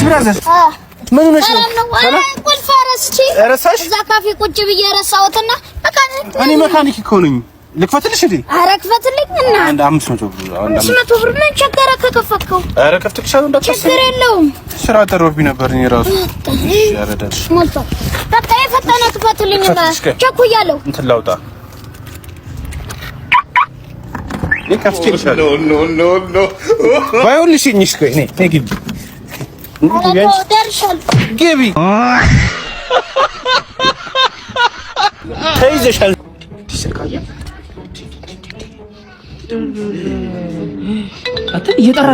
ብራዘር ምን ሆነሽ ነው? ሰላም ቁልፍ ረሳሽ? እዛ ካፌ ቁጭ ብዬ ረሳሁትና እኔ መካኒክ እኮ ነኝ። ልክፈትልሽ እንዴ? ኧረ ክፈትልኝ እና አንድ 500 ብር 500 ብር ምን ቸገረ ከከፈከው? ኧረ ከፍትልሻለሁ እንዳትፈስ። ችግር የለውም። ስራ ተሮብኝ ነበር እኔ ራሱ። ያረዳሽ ሞልቶ በቃ የፈጠነ ክፈትልኝና ቸኩያለሁ። እንትን ላውጣ ይከፍትልሻለሁ። ኖ ባይሆንልሽ እሺ ቆይ ነይ ግቢ ግቢ ተይዘሻል። እየጠራ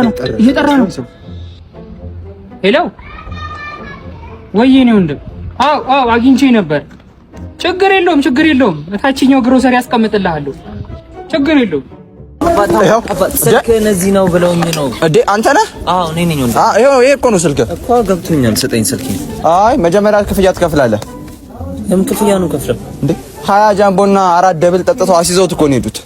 ነው። ሄሎ ወይኔ ወንድም። አዎ አግኝቼ ነበር። ችግር የለውም። እታችኛው ግሮሰሪ ያስቀምጥልሃለሁ። ችግር የለውም። ስልክ እነዚህ ነው ብለውኝ ነው እንዴ? አንተ ነህ? አዎ እኔ ነኝ። ይሄ እኮ ነው ስልክ እኮ ገብቶኛል። ስጠኝ ስልክ። አይ መጀመሪያ ክፍያ ትከፍላለህ። የምን ክፍያ ነው ከፍለው እንዴ? 20 ጃምቦና 4 ደብል ጠጥተው አስይዘውት እኮ ነው የሄዱት።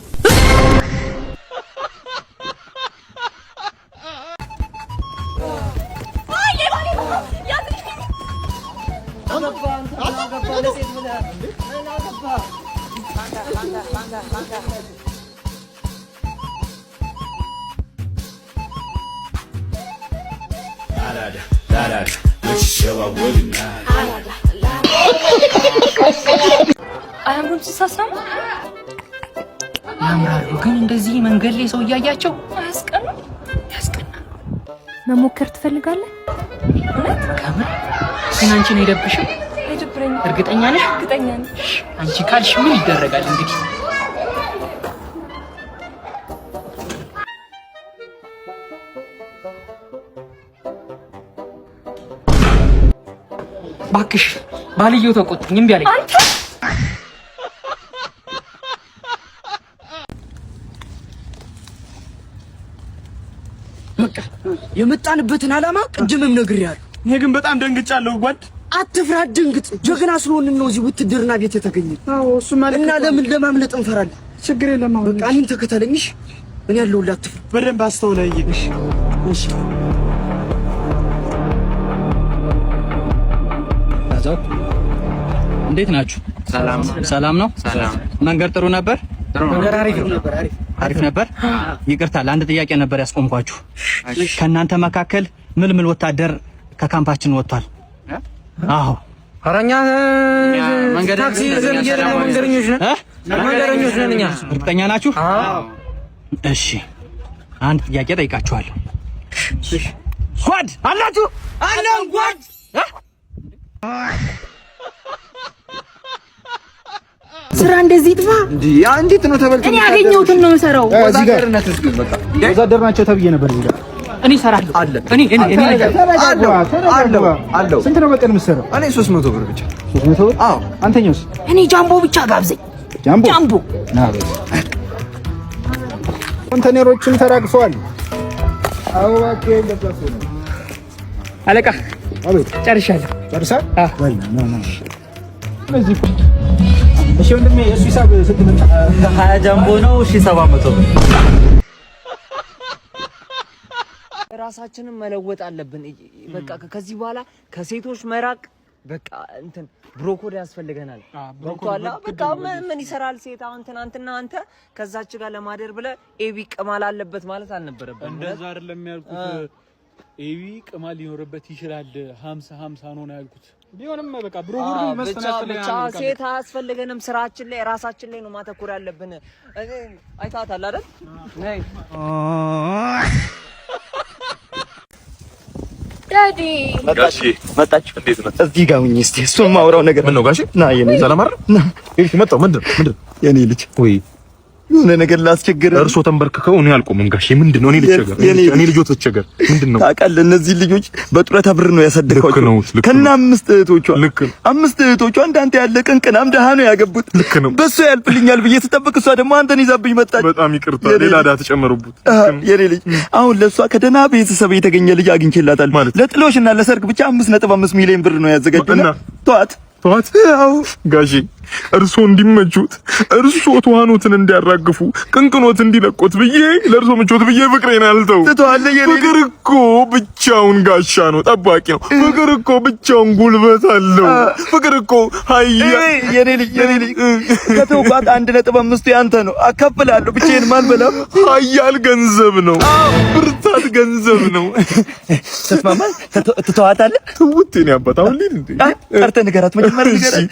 አያምሩም ሲሳሳሙ ያምራሉ። ግን እንደዚህ መንገድ ላይ ሰው እያያቸው አያስቀናም? ያስቀናል። መሞከር ትፈልጋለህ? ከምር ግን አንቺን አይደብሽም? አይደብረኝም። እርግጠኛ ነሽ? እርግጠኛ ነኝ። አንቺ ካልሽ ምን ይደረጋል እንግዲህ። እባክሽ ባልየው ተቆጥኝ፣ እምቢ አለኝ። በቃ የመጣንበትን ዓላማ ቅድምም ነግሬያለሁ። እኔ ግን በጣም ደንግጫለሁ። ጓድ አትፍራ፣ ድንግጥ። ጀግና ስለሆንን ነው እዚህ ውትድርና ቤት የተገኘን። አዎ እሱ ማለት እና ለምን ለማምለጥ እንፈራለን? ችግር የለም። በቃ እኔን ተከተለኝሽ። እኔ ያለሁልህ፣ አትፍራ። በደንብ አስተውለኝ። እሺ እንዴት ናችሁ? ሰላም ነው። መንገድ ጥሩ ነበር? መንገድ አሪፍ ነበር። ይቅርታ ለአንድ ጥያቄ ነበር ያስቆምኳችሁ። ከእናንተ መካከል ምልምል ወታደር ከካምፓችን ወጥቷል? አዎ። አራኛ ታክሲ መንገደኞች ነን እኛ። እርግጠኛ ናችሁ? አዎ። እሺ አንድ ጥያቄ ጠይቃችኋለሁ። ጓድ አላችሁ? አለን ጓድ። ስራ እንደዚህ ጥፋ እንዴ? እንዴት ነው ተበልቶ? እኔ ያገኘሁትን ነው የምሰራው። ወዛደርነትስ ግን በቃ ወዛደር ናቸው ተብዬ ነበር። እኔ እሰራለሁ። እኔ አለው። ስንት ነው በቀን የምትሰራው? እኔ 300 ብር ብቻ። 300 ብር? አዎ። አንተኛውስ? እኔ ጃምቦ ብቻ ጋብዘኝ። ጃምቦ ኮንቴነሮቹም ተራግፈዋል። አዋቂ ለጥፋት ነው። አለቃ አቤት። ጨርሻለሁ። ጨርሳል? ወይ ነው እዚህ እሺ ወንድሜ፣ የሱ ሂሳብ ስንት መጣ? 20 ጃምቦ ነው 1700 ብር። ራሳችንን መለወጥ አለብን። በቃ ከዚህ በኋላ ከሴቶች መራቅ። በቃ እንትን ብሮኮድ ያስፈልገናል። ብሮኮድ በቃ ምን ይሰራል ሴት? አሁን ትናንትና አንተ ከዛች ጋር ለማደር ብለህ ኤቢ ቅማል አለበት ማለት አልነበረብህም። እንደዛ አይደለም ያልኩት። ኤቢ ቅማል ሊኖርበት ይችላል። 50 ነው ያልኩት። ቢሆንም በቃ ብሮኮድ መስፈን ያስፈልገናል። ብቻ ሴት አያስፈልገንም። ስራችን ላይ ራሳችን ላይ ነው ማተኮር ያለብን። አይታታል አይደል? ነይ ዳዲ መጣች። እንዴት ነው? እዚህ ጋር ሁኚ እስቲ። እሱን ማውራው ነገር ምን ነው ጋሼ? ና የኔ ሰላም አይደል? ና እሺ፣ መጣው። ምንድን የኔ ልጅ ወይ የሆነ ነገር ላስቸግር። እርሶ ተንበርክከው እኔ አልቆምም ጋሼ። ምንድነው? እኔ ልቸገር? እኔ ልጆት ልቸገር? ምንድነው? ታውቃለህ፣ እነዚህ ልጆች በጡረታ ብር ነው ያሳደግኳቸው ከና 5 እህቶቿ። ልክ ነው። 5 እህቶቿ እንዳንተ ያለ ቅንቅናም ደሃ ነው ያገቡት። ልክ ነው። በሱ ያልፍልኛል ብዬ ስጠብቅ እሷ ደግሞ አንተን ይዛብኝ መጣች። በጣም ይቅርታ፣ ሌላ ዕዳ ተጨመሩበት። የኔ ልጅ አሁን ለሷ ከደህና ቤተሰብ የተገኘ ልጅ አግኝቼላታል። ለጥሎሽና ለሰርግ ብቻ 5.5 ሚሊዮን ብር ነው ያዘጋጁና ተዋት ተዋት ጋሺ እርሶ እንዲመቹት እርሶ ተዋኖትን እንዲያራግፉ ቅንቅኖት እንዲለቆት ብዬ ለእርሶ ምቾት ብዬ ፍቅሬን አልተው ተዋለ ፍቅር እኮ ብቻውን ጋሻ ነው ጠባቂ ነው ፍቅር እኮ ብቻውን ጉልበት አለው ፍቅር እኮ ሀያ የኔ ልጅ ከተውባት 1.5 ያንተ ነው አከፍላለሁ ብቻዬን ማን በላም ሀያል ገንዘብ ነው ብርታት ገንዘብ ነው ተስማማ ትተዋታለህ ትውቴን ያባታው እንዴ አርተ ንገራት መጀመሪያ ንገራት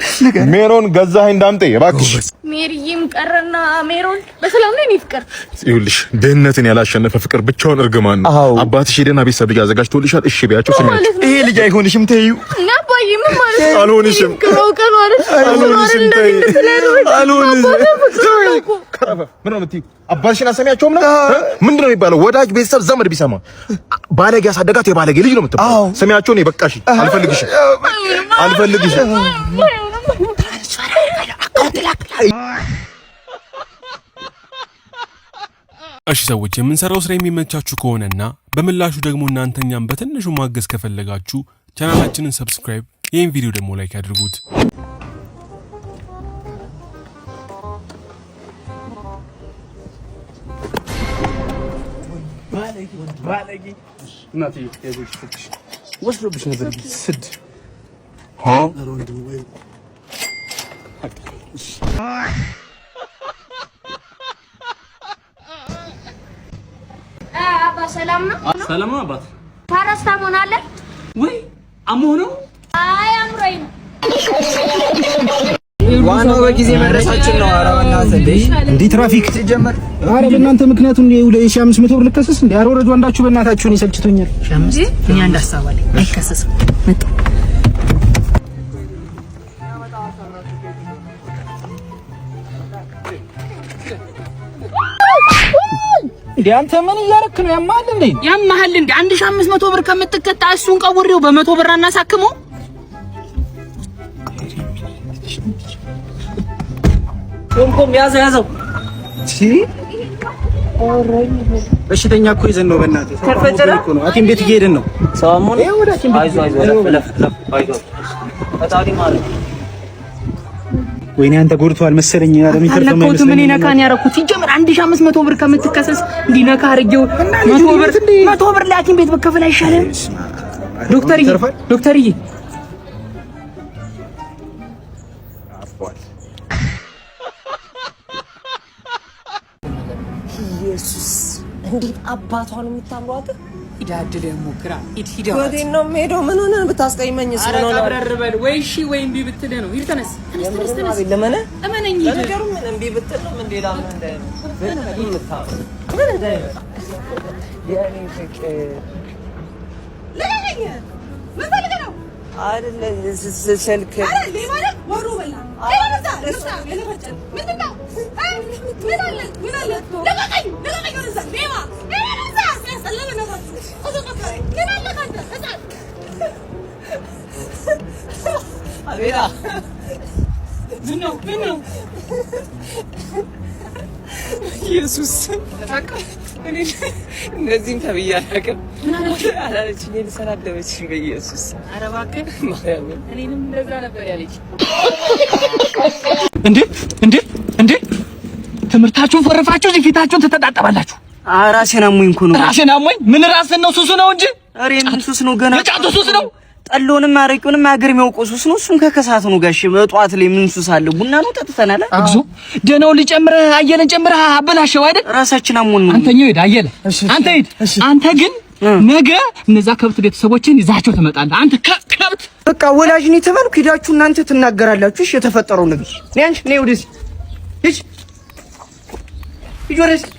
ሜሮን ገዛኸኝ እንዳምጤ እባክሽ ሜሪዬም ቀረና ሜሮን በሰላም ነው ፍቅር ይኸውልሽ ድህነትን ያላሸነፈ ፍቅር ብቻውን እርግማን ነው አባትሽ ሄደና ቤተሰብ ልጅ አዘጋጅቶልሻል እሺ ቢያቸው ስሜት ይሄ ልጅ አይሆንሽም ተይው ናባዬ ምን ማለት ነው አልሆንሽም ከሮቀን ማለት አልሆንሽም ከረፈ ምን ነው የምትይው አባትሽን አሰሚያቸውም ነው ምንድነው የሚባለው ወዳጅ ቤተሰብ ዘመድ ቢሰማ ባለጌ ያሳደጋት የባለጌ ልጅ ነው የምትባለው ሰሚያቸው ነው በቃሽ አልፈልግሽም እሺ ሰዎች የምንሰራው ስራ የሚመቻችሁ ከሆነና በምላሹ ደግሞ እናንተኛም በትንሹ ማገዝ ከፈለጋችሁ ቻናላችንን ሰብስክራይብ ይህን ቪዲዮ ደግሞ ላይክ አድርጉት ባለጌ እናቴ የዚህ ፍቅሽ ወስዶብሽ ነበር ስድ አባ ሰላም ነው አባት ፓራስታሞን አለ ወይ አሞህ ነው አይ አምሮኝ ነው ዋናው በጊዜ መድረሳችን ነው ኧረ በእናትህ እንዴ ትራፊክ ሲጀመር ኧረ በእናንተ ምክንያት እንዴ 2500 ብር ልከሰስ እንዴ ኧረ ወረዱ አንዳችሁ በእናታችሁ ነው ይሰልችቶኛል 5 እኛ እንዳሳባለ አይከሰስም መጣ እንዴ አንተ ምን እያረክ ነው ያማል እንዴ 1500 ብር ከምትከታ እሱን ቀውሬው በ100 ብር አናሳክመው ቆም ያዘው በሽተኛ እኮ ይዘን ነው በእናትህ እኮ ነው ሐኪም ቤት እየሄድን ነው ሰሞኑን አይዞህ ፈጣሪ ማለት ወይኔ አንተ ጎድቷል መሰለኝ ያለሚከርተው ነው ምን ይነካን ያረኩት ይጀምር 1500 ብር ከምትከሰስ እንዲነካ አርጌው 100 ብር ለሐኪም ቤት በከፈል አይሻልም ዶክተርዬ ኢየሱስ እንዴት አባቷን የምታምሯት ይዳድለ ሞክራ ይዳ ወዴት ነው የምሄደው ምን ሆነ ብታስቀይመኝ እሱ ነው አረብረበል ወይ እሺ ወይ እምቢ ብትል ነው ይል ተነስ ለምን እመነኝ ነገሩ ምን እምቢ ብትል ነው ምን ሌላ ምን እንደ ምን ምታው ምን እንደ ያኔ ፍቅር ለለኝ ምን ፈልገህ ነው አይደለ ስልክ አይደለ ማለት ወሩ በላ አይደለ ለሳ ለፈጨን ምንድነው ምን አለ ለቀቀኝ ወደዛ ሌባ ለዛ ያሰለለ ነው ቆቆቆይ ምን አለ ካንተ ህፃን አቤላ ምን ነው ኢየሱስ ተታቀ እኔ እነዚህም ተብያ አላውቅም አላለችኝ ልሰናደበችኝ በኢየሱስ ኧረ እባክህ ማርያም እኔንም እንደዛ ነበር ያለች እንዴ ትምህርታችሁን ፈርፋችሁ እዚህ ፊታችሁን ተጣጣባላችሁ ራሴን አሞኝ እኮ ነው ራሴን አሞኝ ምን ራስን ነው ሱሱ ነው እንጂ አሬ ምን ሱስ ነው ገና ለጫቱ ሱስ ነው ጠሎንም አረቂውንም አገር የሚያውቀው ሱስ ነው እሱም ከከሳት ነው ጋሽ በጧት ላይ ምን ሱስ አለ ቡና ነው ጠጥተናል አግዞ ደነው ሊጨምረህ አየለን ጨምረህ አበላሸው አይደል ራሳችን አሞን ነው አንተኛው ሄድ አየለ አንተ ሄድ አንተ ግን ነገ እነዛ ከብት ቤተሰቦችን ይዛቸው ትመጣለህ አንተ ከብት በቃ ወላጅ ነኝ ተባልኩ ሄዳችሁ እናንተ ትናገራላችሁ እሺ የተፈጠረው ነገር ነኝ አንቺ ነኝ ወደዚህ ሂጅ ወደዚህ